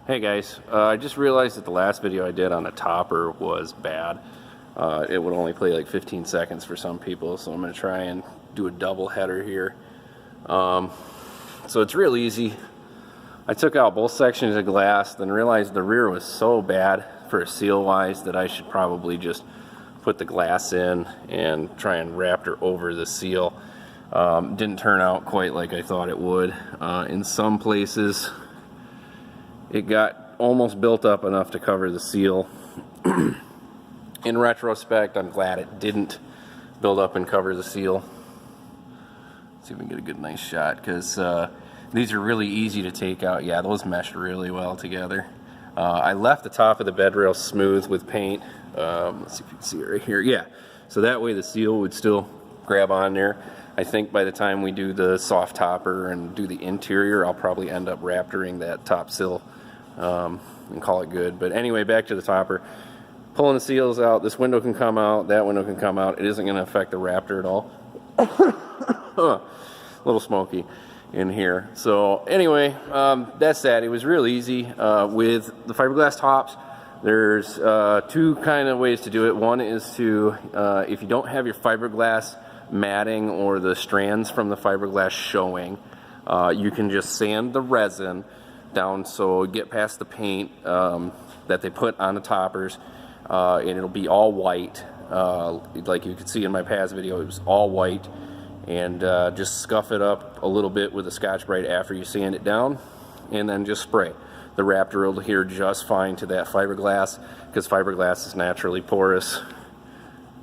Hey guys, I just realized that the last video I did on the topper was bad. It would only play like 15 seconds for some people, so I'm going to try and do a double header here. So it's real easy. I took out both sections of glass, then realized the rear was so bad for a seal wise that I should probably just put the glass in and try and Raptor over the seal. Didn't turn out quite like I thought it would. In some places it got almost built up enough to cover the seal. In retrospect, I'm glad it didn't build up and cover the seal. Let's see if we can get a good nice shot, because these are really easy to take out. Yeah, those meshed really well together. I left the top of the bed rail smooth with paint. Let's see if you can see it right here. Yeah, so that way the seal would still grab on there. I think by the time we do the soft topper and do the interior, I'll probably end up Raptoring that top sill and call it good. But anyway, back to the topper. Pulling the seals out, this window can come out, that window can come out. It isn't going to affect the Raptor at all. A little smoky in here. So anyway, that's that. It was real easy. With the fiberglass tops, there's two kind of ways to do it. One is to, if you don't have your fiberglass matting or the strands from the fiberglass showing, you can just sand the resin down so get past the paint that they put on the toppers, and it'll be all white. Like you could see in my past video, it was all white. And just scuff it up a little bit with a Scotch-Brite after you sand it down, and then just spray. The Raptor will adhere just fine to that fiberglass, because fiberglass is naturally porous.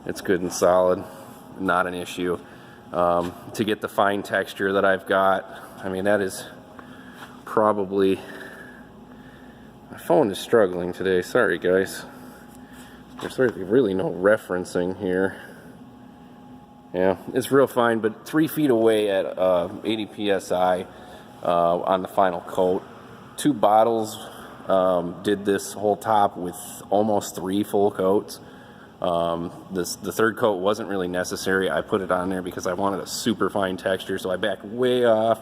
It's good and solid, not an issue. To get the fine texture that I've got, I mean, that is probably, my phone is struggling today, sorry guys. There's really no referencing here. Yeah, it's real fine, but 3 feet away at 80 psi on the final coat. 2 bottles did this whole top with almost 3 full coats. The third coat wasn't really necessary. I put it on there because I wanted a super fine texture, so I backed way off.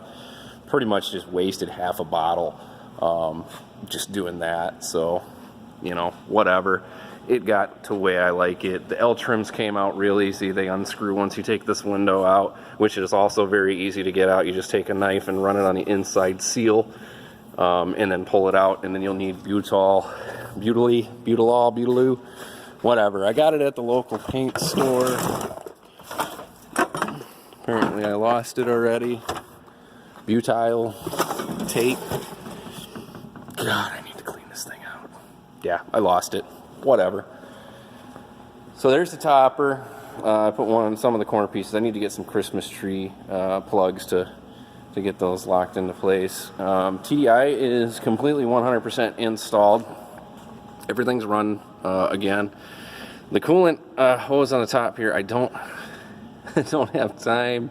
Pretty much just wasted half a bottle just doing that. So, you know, whatever. It got to the way I like it. The L trims came out real easy. They unscrew once you take this window out, which is also very easy to get out. You just take a knife and run it on the inside seal, and then pull it out, and then you'll need butalol, whatever. I got it at the local paint store. Apparently I lost it already. Butyl tape. God, I need to clean this thing out. Yeah, I lost it. Whatever. So there's the topper. I put one on some of the corner pieces. I need to get some Christmas tree plugs to get those locked into place. TDI is completely 100% installed. Everything's run again. The coolant hose on the top here, I don't have time.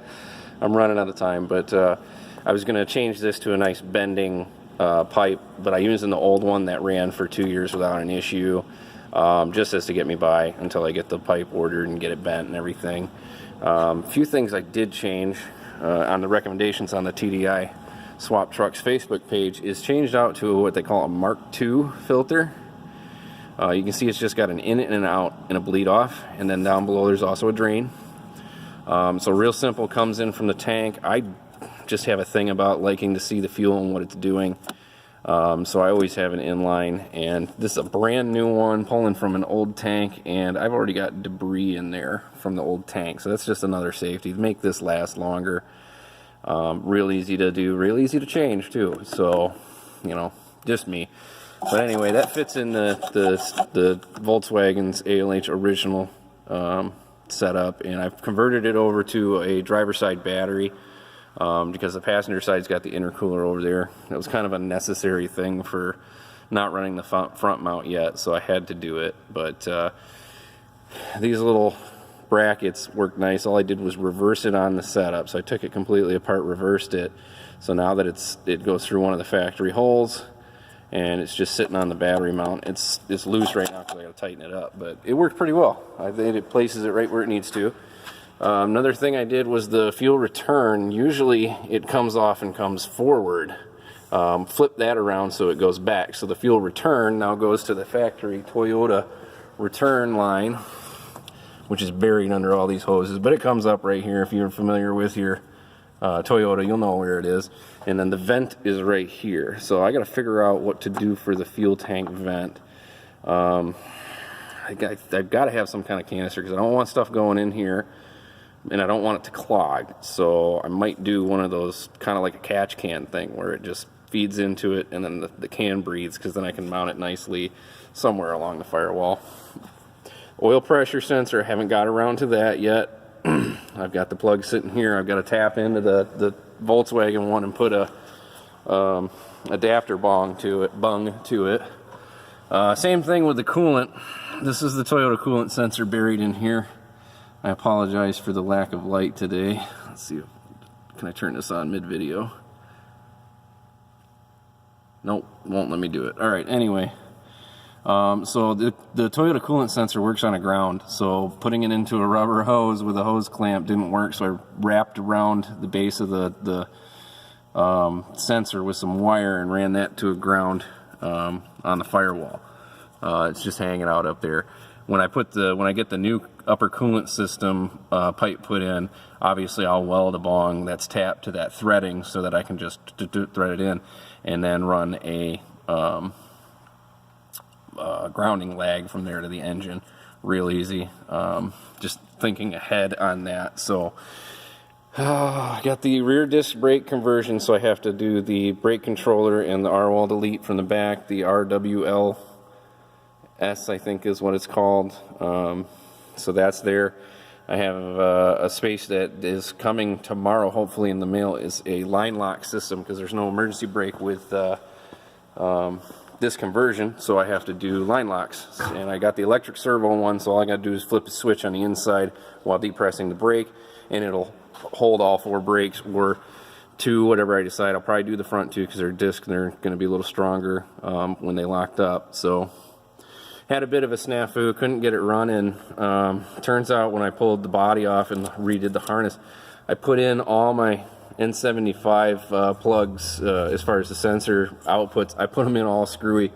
I'm running out of time, but I was going to change this to a nice bending pipe, but I used the old one that ran for 2 years without an issue. Just as to get me by until I get the pipe ordered and get it bent and everything. A few things I did change on the recommendations on the TDI Swap Trucks Facebook page is changed out to what they call a Mark II filter. You can see it's just got an in and an out and a bleed off, and then down below there's also a drain. So real simple, comes in from the tank. I just have a thing about liking to see the fuel and what it's doing. So I always have an inline, and this is a brand new one pulling from an old tank, and I've already got debris in there from the old tank, so that's just another safety to make this last longer. Real easy to do, real easy to change too, so you know, just me. But anyway, that fits in the Volkswagen's ALH original setup, and I've converted it over to a driver's side battery. Because the passenger side's got the intercooler over there. It was kind of a necessary thing for not running the front mount yet, so I had to do it. But these little brackets work nice. All I did was reverse it on the setup, so I took it completely apart, reversed it. So now that it goes through one of the factory holes, and it's just sitting on the battery mount. It's loose right now because I got to tighten it up, but it worked pretty well. I think it places it right where it needs to. Another thing I did was the fuel return. Usually it comes off and comes forward. flip that around so it goes back. So the fuel return now goes to the factory Toyota return line, which is buried under all these hoses, but it comes up right here. If you're familiar with your Toyota, you'll know where it is. And then the vent is right here. So I got to figure out what to do for the fuel tank vent. I've got to have some kind of canister because I don't want stuff going in here, and I don't want it to clog. So I might do one of those kind of like a catch can thing where it just feeds into it and then the can breathes, because then I can mount it nicely somewhere along the firewall. Oil pressure sensor, I haven't got around to that yet. I've got the plug sitting here. I've got to tap into the Volkswagen one and put a adapter bung to it. Same thing with the coolant. This is the Toyota coolant sensor buried in here. I apologize for the lack of light today. Let's see, can I turn this on mid-video? Nope, won't let me do it. All right, anyway. So the Toyota coolant sensor works on a ground, so putting it into a rubber hose with a hose clamp didn't work, so I wrapped around the base of the sensor with some wire and ran that to a ground on the firewall. It's just hanging out up there. When I get the new upper coolant system pipe put in, obviously I'll weld a bong that's tapped to that threading so that I can just thread it in, and then run a grounding lag from there to the engine. Real easy. Just thinking ahead on that. So I got the rear disc brake conversion, so I have to do the brake controller and the R-wall delete from the back. The RWLS, I think is what it's called. So that's there. I have a space that is coming tomorrow, hopefully in the mail, is a line lock system, because there's no emergency brake with this conversion, so I have to do line locks. And I got the electric servo one, so all I got to do is flip a switch on the inside while depressing the brake, and it'll hold all 4 brakes, or 2, whatever I decide. I'll probably do the front 2 because they're disc and they're going to be a little stronger when they locked up. So had a bit of a snafu, couldn't get it running. Turns out when I pulled the body off and redid the harness, I put in all my N75 plugs as far as the sensor outputs. I put them in all screwy,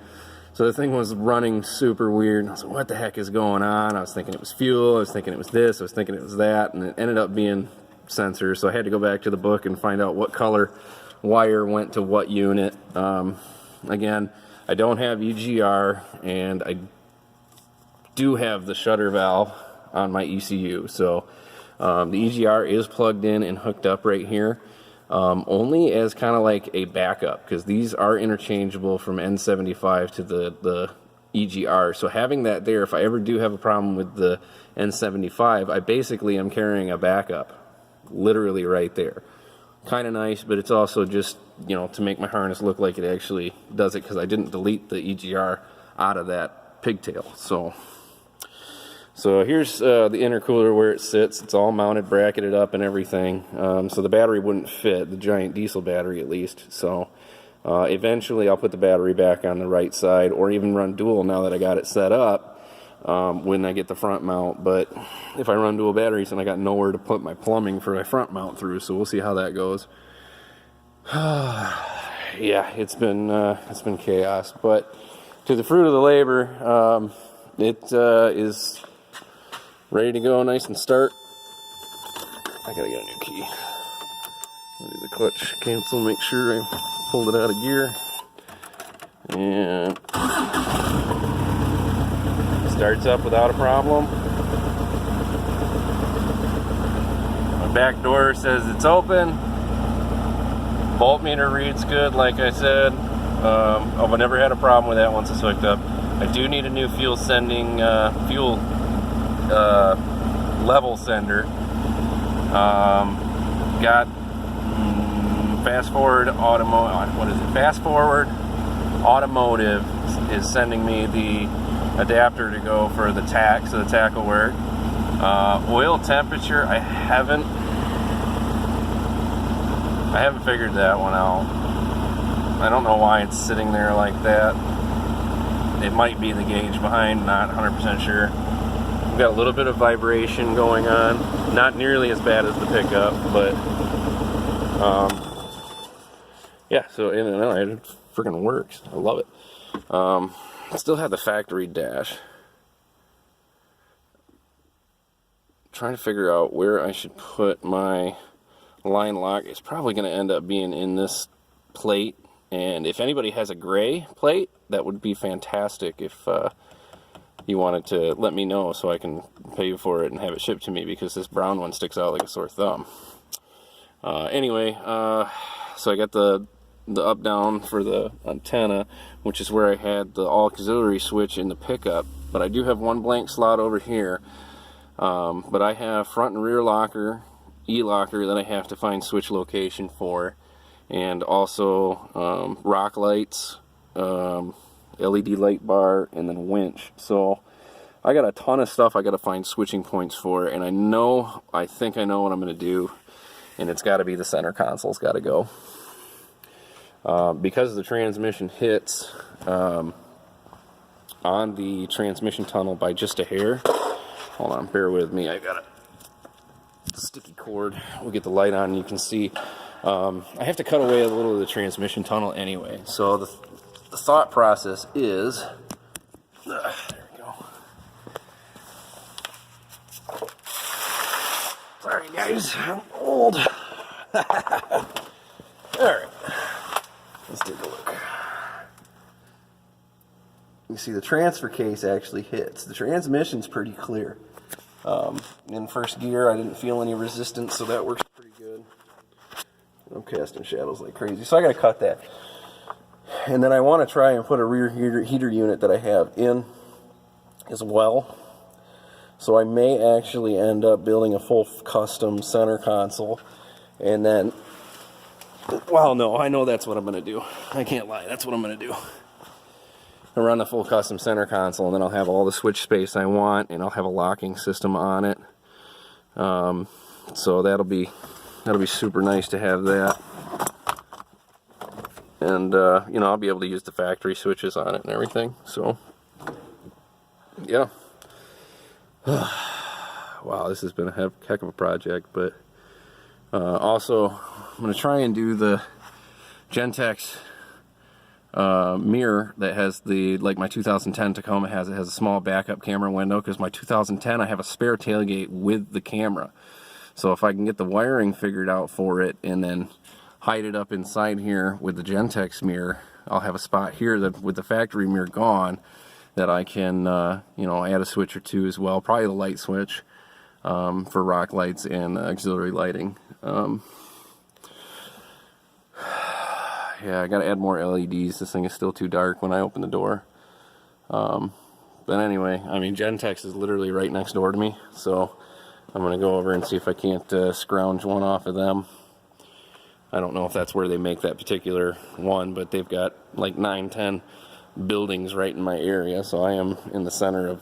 so the thing was running super weird. I was like, what the heck is going on? I was thinking it was fuel, I was thinking it was this, I was thinking it was that, and it ended up being sensor. So I had to go back to the book and find out what color wire went to what unit. Again, I don't have EGR, and I do have the shutter valve on my ECU, so the EGR is plugged in and hooked up right here, only as kind of like a backup, because these are interchangeable from N75 to the EGR. So having that there, if I ever do have a problem with the N75, I basically am carrying a backup, literally right there. Kind of nice, but it's also just, you know, to make my harness look like it actually does it, because I didn't delete the EGR out of that pigtail. So here's the intercooler where it sits. It's all mounted, bracketed up and everything. So the battery wouldn't fit, the giant diesel battery at least. So eventually I'll put the battery back on the right side, or even run dual now that I got it set up when I get the front mount. But if I run dual batteries, then I got nowhere to put my plumbing for my front mount through, so we'll see how that goes. Yeah, it's been chaos, but to the fruit of the labor, it is ready to go, nice and start. I gotta get a new key. I'll do the clutch cancel, make sure I pulled it out of gear. And starts up without a problem. My back door says it's open. Voltmeter reads good, like I said. I've never had a problem with that once it's hooked up. I do need a new fuel sending, level sender. Got Fast Forward Automotive. What is it? Fast Forward Automotive is sending me the adapter to go for the tack, so the tack will work. Oil temperature, I haven't figured that one out. I don't know why it's sitting there like that. It might be the gauge behind, not 100% sure. We've got a little bit of vibration going on. Not nearly as bad as the pickup, but yeah, so in and out, it freaking works. I love it. Still have the factory dash. Trying to figure out where I should put my line lock. It's probably going to end up being in this plate, and if anybody has a gray plate, that would be fantastic. If you wanted to let me know so I can pay you for it and have it shipped to me, because this brown one sticks out like a sore thumb. Anyway, so I got the up down for the antenna, which is where I had the auxiliary switch in the pickup, but I do have one blank slot over here. But I have front and rear locker, E-locker that I have to find switch location for, and also rock lights, LED light bar, and then winch. So I got a ton of stuff I got to find switching points for, and I think I know what I'm going to do, and it's got to be the center console's got to go. Because the transmission hits on the transmission tunnel by just a hair. Hold on, bear with me. I got a sticky cord. We'll get the light on and you can see. I have to cut away a little of the transmission tunnel anyway. So the thought process is, there we go. Sorry guys, I'm old. Alright, let's take a look. You see the transfer case actually hits. The transmission's pretty clear. In first gear I didn't feel any resistance, so that works pretty good. I'm casting shadows like crazy, so I gotta cut that. And then I want to try and put a rear heater unit that I have in as well. So I may actually end up building a full custom center console, and then, well, no, I know that's what I'm gonna do. I can't lie, that's what I'm gonna do. I'll run the full custom center console, and then I'll have all the switch space I want, and I'll have a locking system on it. So that'll be super nice to have that. And you know, I'll be able to use the factory switches on it and everything. So yeah. Wow, this has been a heck of a project. But also, I'm going to try and do the Gentex mirror that has the, like my 2010 Tacoma has. It has a small backup camera window, because my 2010 I have a spare tailgate with the camera. So if I can get the wiring figured out for it and then hide it up inside here with the Gentex mirror, I'll have a spot here that with the factory mirror gone that I can you know, add a switch or two as well, probably the light switch for rock lights and auxiliary lighting. Yeah, I gotta add more LEDs. This thing is still too dark when I open the door. But anyway, I mean, Gentex is literally right next door to me, so I'm gonna go over and see if I can't scrounge one off of them. I don't know if that's where they make that particular one, but they've got like 9-10 buildings right in my area, so I am in the center of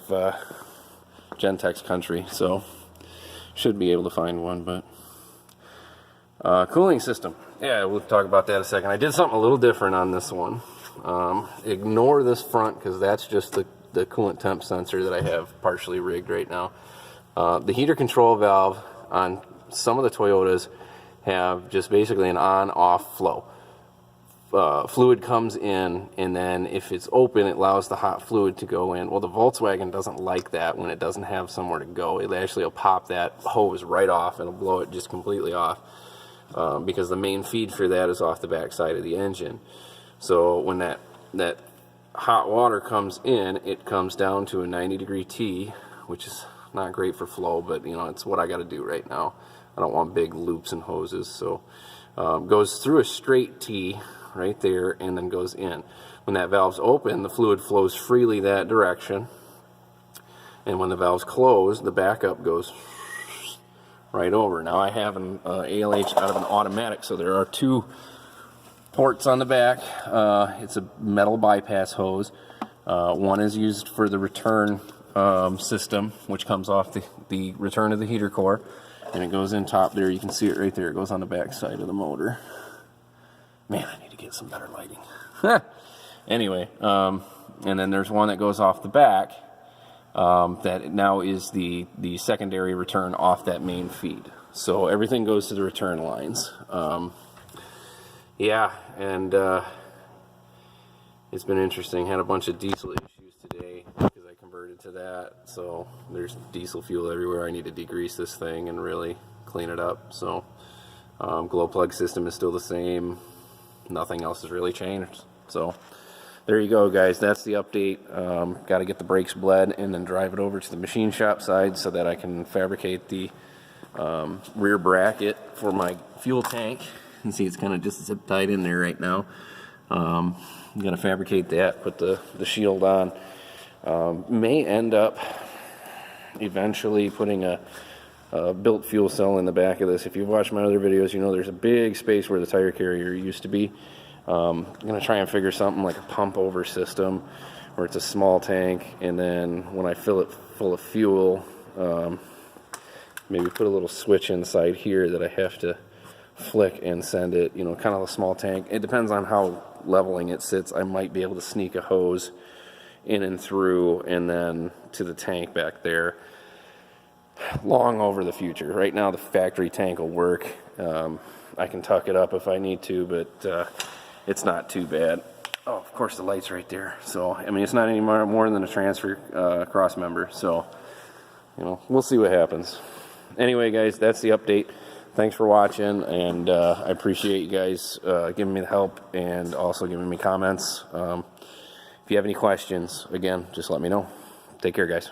Gentex country, so should be able to find one. But cooling system, yeah, we'll talk about that in a second. I did something a little different on this one. Ignore this front, because that's just the coolant temp sensor that I have partially rigged right now. The heater control valve on some of the Toyotas have just basically an on-off flow. Fluid comes in, and then if it's open, it allows the hot fluid to go in. Well, the Volkswagen doesn't like that when it doesn't have somewhere to go. It actually will pop that hose right off. It'll blow it just completely off, because the main feed for that is off the back side of the engine. So when that hot water comes in, it comes down to a 90-degree T, which is not great for flow, but you know, it's what I got to do right now. I don't want big loops and hoses, so goes through a straight T right there and then goes in. When that valve's open, the fluid flows freely that direction, and when the valve's closed, the backup goes right over. Now I have an ALH out of an automatic, so there are two ports on the back. It's a metal bypass hose. One is used for the return system, which comes off the return of the heater core, and it goes in top there. You can see it right there. It goes on the back side of the motor. Man, I need to get some better lighting. Anyway, and then there's one that goes off the back that now is the secondary return off that main feed. So everything goes to the return lines. yeah, and it's been interesting. Had a bunch of diesel issues today because I converted to that, so there's diesel fuel everywhere. I need to degrease this thing and really clean it up. So glow plug system is still the same. Nothing else has really changed. So there you go, guys. That's the update. Got to get the brakes bled and then drive it over to the machine shop side so that I can fabricate the rear bracket for my fuel tank. You can see it's kind of just zip tied in there right now. I'm going to fabricate that, put the shield on. May end up eventually putting a built fuel cell in the back of this. If you've watched my other videos, you know there's a big space where the tire carrier used to be. I'm going to try and figure something like a pump over system where it's a small tank, and then when I fill it full of fuel, maybe put a little switch inside here that I have to flick and send it, you know, kind of a small tank. It depends on how leveling it sits. I might be able to sneak a hose in and through and then to the tank back there. Long over the future. Right now the factory tank will work. I can tuck it up if I need to, but it's not too bad. Oh, of course the light's right there. So, I mean, it's not any more than a transfer cross member. So, you know, we'll see what happens. Anyway, guys, that's the update. Thanks for watching, and I appreciate you guys giving me the help and also giving me comments. If you have any questions, again, just let me know. Take care, guys.